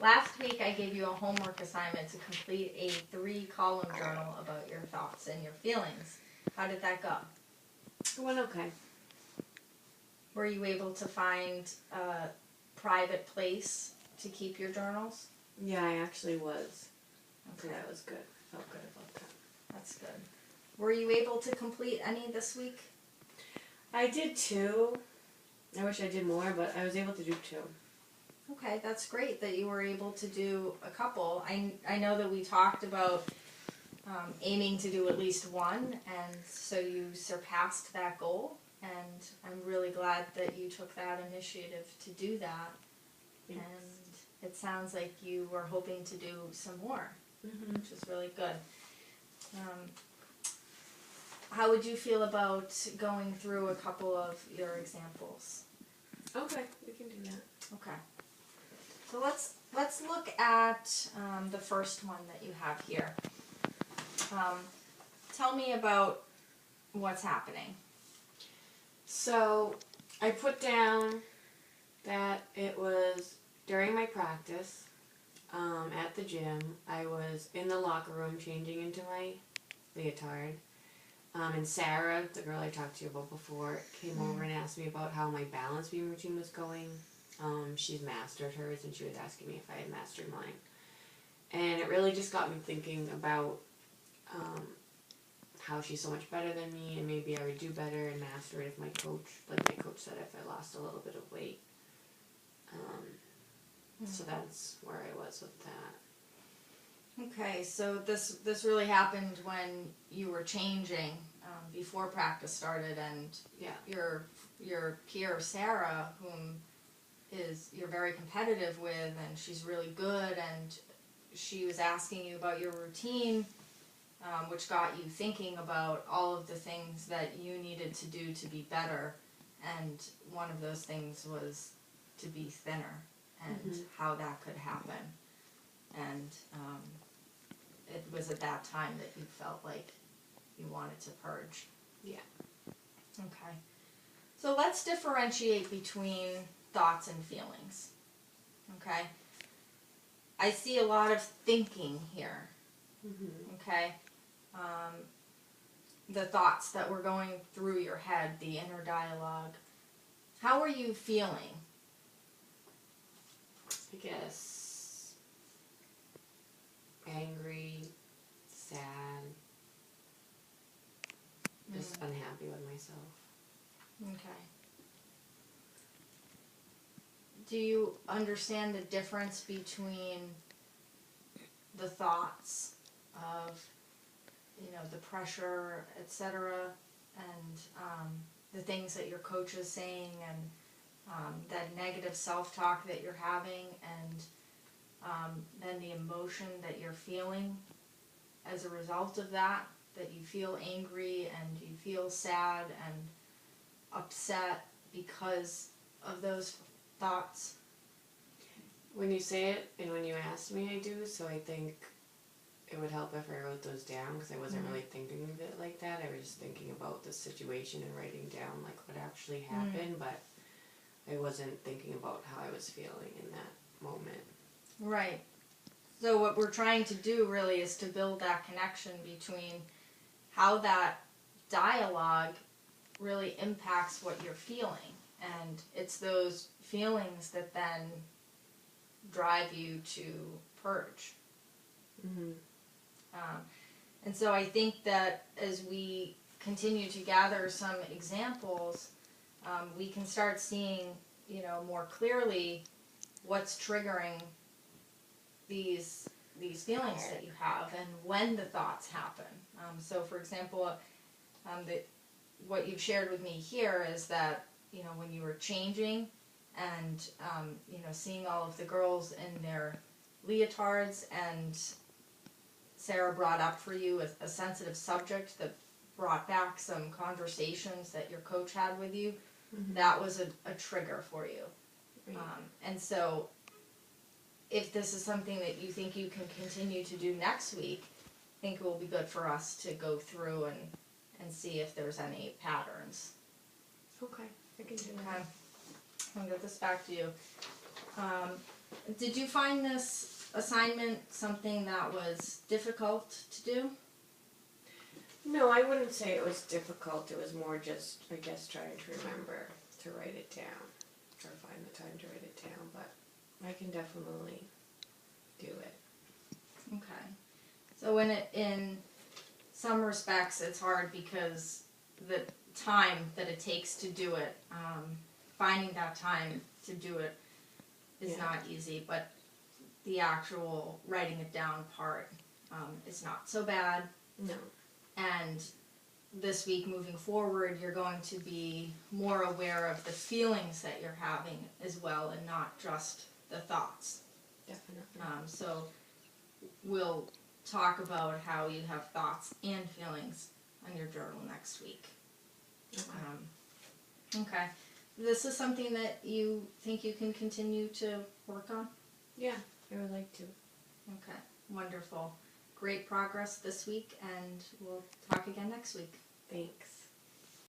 Last week I gave you a homework assignment to complete a 3-column journal about your thoughts and your feelings. How did that go? It went okay. Were you able to find a private place to keep your journals? Yeah, I actually was. Okay. So that was good. I felt good about that. That's good. Were you able to complete any this week? I did 2. I wish I did more, but I was able to do 2. Okay, that's great that you were able to do a couple. I know that we talked about aiming to do at least one, and so you surpassed that goal, and I'm really glad that you took that initiative to do that. Thanks. And it sounds like you were hoping to do some more, which is really good. How would you feel about going through a couple of your examples? Okay, we can do that. Okay. So let's look at the first one that you have here. Tell me about what's happening. So, I put down that it was during my practice at the gym. I was in the locker room changing into my leotard. And Sarah, the girl I talked to you about before, came over and asked me about how my balance beam routine was going. She's mastered hers, and she was asking me if I had mastered mine. And it really just got me thinking about how she's so much better than me, and maybe I would do better and master it if my coach said, if I lost a little bit of weight. So that's where I was with that. Okay, so this really happened when you were changing before practice started, and your peer Sarah, whom you're very competitive with, and she's really good, and she was asking you about your routine, which got you thinking about all of the things that you needed to do to be better, and one of those things was to be thinner, and how that could happen. And it was at that time that you felt like you wanted to purge. Yeah. Okay. So let's differentiate between thoughts and feelings. Okay? I see a lot of thinking here. Okay? The thoughts that were going through your head, the inner dialogue. How are you feeling? I guess angry, sad, just unhappy with myself. Okay. Do you understand the difference between the thoughts of, the pressure, etc., and the things that your coach is saying, and that negative self-talk that you're having, and then the emotion that you're feeling as a result of that you feel angry and you feel sad and upset because of those thoughts? When you say it and when you ask me, I do, so I think it would help if I wrote those down, because I wasn't really thinking of it like that. I was just thinking about the situation and writing down like what actually happened, but I wasn't thinking about how I was feeling in that moment. Right. So what we're trying to do really is to build that connection between how that dialogue really impacts what you're feeling. And it's those feelings that then drive you to purge. And so I think that as we continue to gather some examples, we can start seeing, more clearly what's triggering these feelings that you have and when the thoughts happen. So for example, what you've shared with me here is that, when you were changing and, seeing all of the girls in their leotards, and Sarah brought up for you a sensitive subject that brought back some conversations that your coach had with you, that was a trigger for you. Right. And so if this is something that you think you can continue to do next week, I think it will be good for us to go through and see if there's any patterns. Okay, I can do that. Okay. I'll get this back to you. Did you find this assignment something that was difficult to do? No, I wouldn't say it was difficult. It was more just, I guess, trying to remember to write it down, or find the time to write it down, but I can definitely do it. Okay. So in some respects it's hard because the time that it takes to do it, finding that time to do it is Yeah. not easy, but the actual writing it down part is not so bad. No. And this week moving forward, you're going to be more aware of the feelings that you're having as well, and not just the thoughts. Definitely. So we'll talk about how you have thoughts and feelings on your journal next week. Okay. Okay. This is something that you think you can continue to work on? Yeah, I would like to. Okay. Wonderful. Great progress this week, and we'll talk again next week. Thanks.